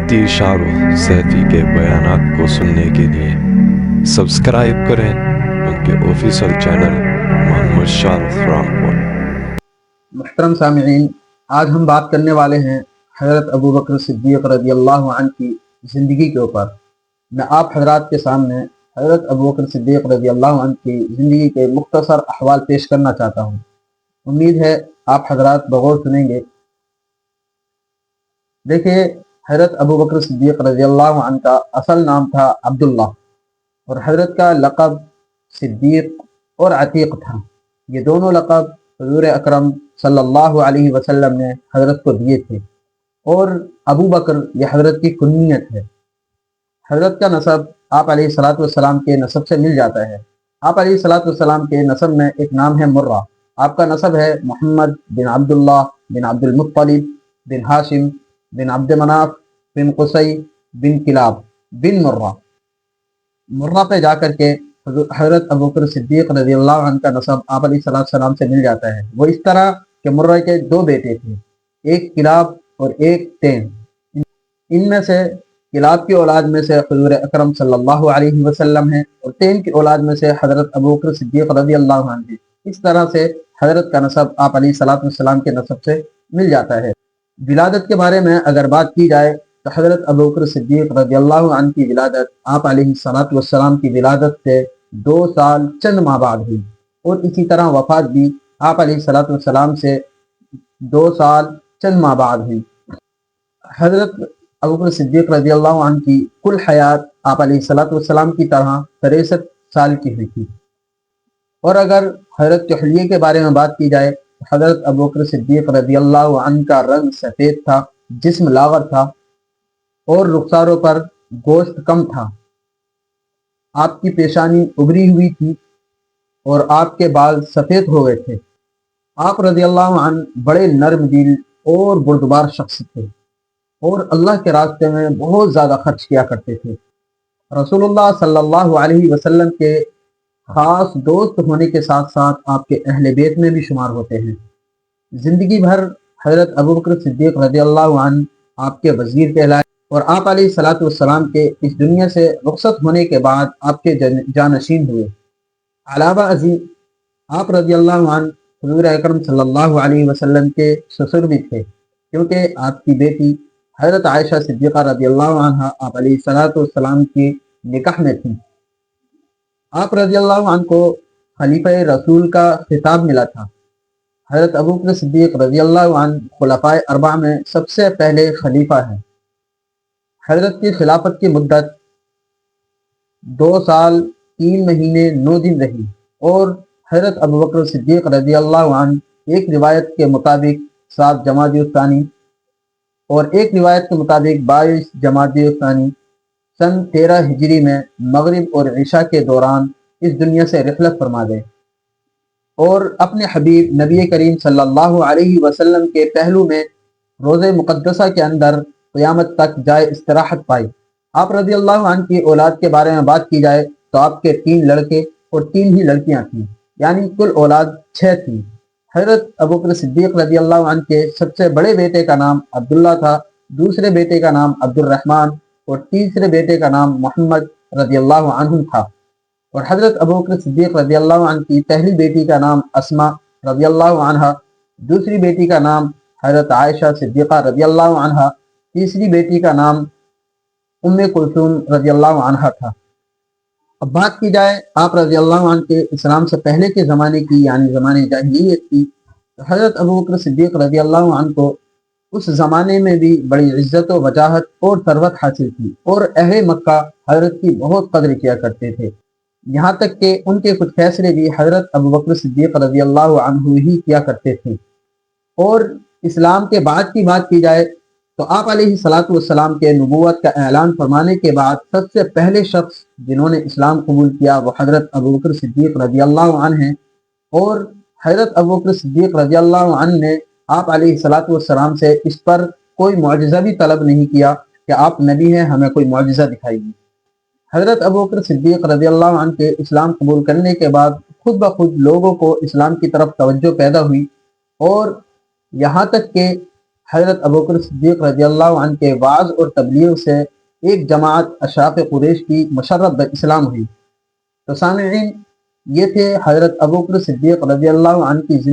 मुफ्ती शाहरुख सैफी के बयानात को सुनने के लिए सब्सक्राइब करें उनके ऑफिशियल चैनल मोहम्मद शाहरुख रामपुर। मुहतरम सामिईन, आज हम बात करने वाले हैं हज़रत अबू बकर सिद्दीक़ रज़ियल्लाहु अन्हु की ज़िंदगी के ऊपर। मैं आप हजरात के सामने हज़रत अबू बकर सिद्दीक़ रज़ियल्लाहु अन्हु की ज़िंदगी के मुख्तसर अहवाल पेश करना चाहता हूँ। उम्मीद है आप हजरात बगौर सुनेंगे। देखिए, हज़रत अबू बकर सिद्दीक़ रज़ियल्लाहु अन्हु का असल नाम था अब्दुल्ला और हज़रत का लक़ब सिद्दीक़ और अतीक़ था। ये दोनों लक़ब हुज़ूर अकरम सल्लल्लाहु अलैहि वसल्लम ने हज़रत को दिए थे और अबू बकर ये हज़रत की कुन्नियत है। हज़रत का नसब आप अलैहिस्सलातु वस्सलाम के नसब से मिल जाता है। आप अलैहिस्सलातु वस्सलाम के नसब में एक नाम है मुर्रा। आपका नसब है मोहम्मद बिन अब्दुल्लाह बिन अब्दुल मुत्तलिब बिन हाशिम बिन अब्द मनाफ बिन कुसई बिन किलाब बिन मुर्रा। मुर्रा पे जाकर के हज़रत अबू बकर सिद्दीक़ रज़ियल्लाहु अन्हु का नसब आप अलैहिस्सलातु वस्सलाम से मिल जाता है। वो इस तरह कि मुर्रा के दो बेटे थे, एक किलाब और एक तैन। इनमें से किलाब की औलाद में से हुज़ूर अकरम सल्लल्लाहु अलैहि वसल्लम है और तैन की औलाद में से हज़रत अबू बकर सिद्दीक़ रज़ियल्लाहु अन्हु है। इस तरह से हज़रत का नसब आप अलैहिस्सलातु वस्सलाम के नसब से मिल जाता है। विलादत के बारे में अगर बात की जाए तो हज़रत अबू बकर सिद्दीक़ रज़ियल्लाहु अन्हु की विलादत आप अलैहिस्सलातु वस्सलाम की विलादत से 2 साल चंद माह बाद हुई और इसी तरह वफ़ात भी आप अलैहिस्सलातु वस्सलाम से 2 साल चंद माह बाद हुई। हज़रत अबू बकर सिद्दीक़ रज़ियल्लाहु अन्हु की कुल हयात आप अलैहिस्सलातु वस्सलाम की तरह 63 साल की हुई थी। और अगर हज़रत के हुलिये के बारे में बात की जाए तो हज़रत अबू बकर सिद्दीक़ रज़ियल्लाहु अन्हु का रंग सफ़ेद था, जिस्म लावर था और रुखसारों पर गोश्त कम था। आपकी पेशानी उभरी हुई थी और आपके बाल सफ़ेद हो गए थे। आप रज़ियल्लाहु अन्हु बड़े नर्म दिल और बुर्दबार शख्स थे और अल्लाह के रास्ते में बहुत ज़्यादा खर्च किया करते थे। रसूलुल्लाह सल्लल्लाहु अलैहि वसल्लम के ख़ास दोस्त होने के साथ साथ आपके अहले बैत में भी शुमार होते हैं। ज़िंदगी भर हज़रत अबू बकर सिद्दीक़ रज़ियल्लाहु अन्हु आपके वज़ीर कहलाए और आप अलैहिस्सलातु वस्सलाम के इस दुनिया से रुखसत होने के बाद आपके जानशीन हुए। अलावा अज़ीज़, आप रज़ियल्लाहु अन्हु हुज़ूर अकरम सल्लल्लाहु अलैहि वसल्लम के ससुर भी थे, क्योंकि आपकी बेटी हज़रत आयशा सिद्दीक़ा रज़ियल्लाहु अन्हा आप अलैहिस्सलातु वस्सलाम की निकाह में थी। आप रज़ियल्लाहु अन्हु को खलीफा रसूल का खिताब मिला था। हज़रत अबू बकर सिद्दीक़ रज़ियल्लाहु अन्हु खुलफ़ाए अरबा में सबसे पहले खलीफा है। हज़रत की खिलाफत की मुद्दत 2 साल 3 महीने 9 दिन रही और हज़रत अबू बकर सिद्दीक़ रज़ियल्लाहु अन्हु एक रिवायत के मुताबिक 7 जमादी सानी और एक रिवायत के मुताबिक 22 जमादी सानी सन 13 हिजरी में मगरिब और इशा के दौरान इस दुनिया से रिहलत फरमा गए और अपने हबीब नबी करीम सल्लल्लाहु अलैहि वसल्लम के पहलू में रोज़े मुक़द्दसा के अंदर क़यामत तक जाए इस्तराहत पाई। आप रज़ियल्लाहु अन्हु की औलाद के बारे में बात की जाए तो आपके 3 लड़के और 3 ही लड़कियां थीं, यानी कुल औलाद 6 थी। हज़रत अबू बकर सिद्दीक़ रज़ियल्लाहु अन्हु के सबसे बड़े बेटे का नाम अब्दुल्ला था, दूसरे बेटे का नाम अब्दुर्रहमान और तीसरे बेटे का नाम मोहम्मद रज़ियल्लाहु अन्हु था। और हज़रत अबू बकर सिद्दीक़ रज़ियल्लाहु अन्हु की पहली बेटी का नाम अस्मा रज़ियल्लाहु अन्हा, दूसरी बेटी का नाम हज़रत आयशा सिद्दीक़ा रज़ियल्लाहु अन्हा, तीसरी बेटी का नाम उम्मे कुलसूम रज़ियल्लाहु अन्हा था। अब बात की जाए आप रज़ियल्लाहु अन्हु के इस्लाम से पहले के ज़माने की, यानी ज़माने जाहिलियत की, तो हज़रत अबू बकर सिद्दीक़ रज़ियल्लाहु अन्हु को उस ज़माने में भी बड़ी इज्जत व वजाहत और सरवत हासिल थी और अहले मक्का हज़रत की बहुत कदर किया करते थे। यहाँ तक कि उनके कुछ फैसले भी हज़रत अबू बकर सिद्दीक़ रज़ियल्लाहु अन्हु ही किया करते थे। और इस्लाम के बाद की बात की जाए तो आप अलैहिस्सलातु वस्सलाम के नबूवत का ऐलान फरमाने के बाद सबसे पहले शख्स जिन्होंने इस्लाम कबूल किया वो हज़रत अबू बकर सिद्दीक़ रज़ियल्लाहु अन्हु हैं। और हज़रत अबू बकर सिद्दीक़ रज़ियल्लाहु अन्हु ने आप अलैहिस्सलातु वस्सलाम से इस पर कोई मुअजिज़ा भी तलब नहीं किया कि आप नबी हैं, हमें कोई मुअजिज़ा दिखाइए। हज़रत अबू बकर सिद्दीक़ रज़ियल्लाहु अन्हु के इस्लाम कबूल करने के बाद खुद ब खुद लोगों को इस्लाम की तरफ तवज्जो पैदा हुई और यहाँ तक कि حضرت ابوبکر صدیق رضی اللہ عنہ کے وعظ اور تبلیغ سے ایک جماعت اشراف قریش کی مشرف بالاسلام ہوئی۔ تو سامعین، یہ تھے حضرت ابوبکر صدیق رضی اللہ عنہ کی زندگی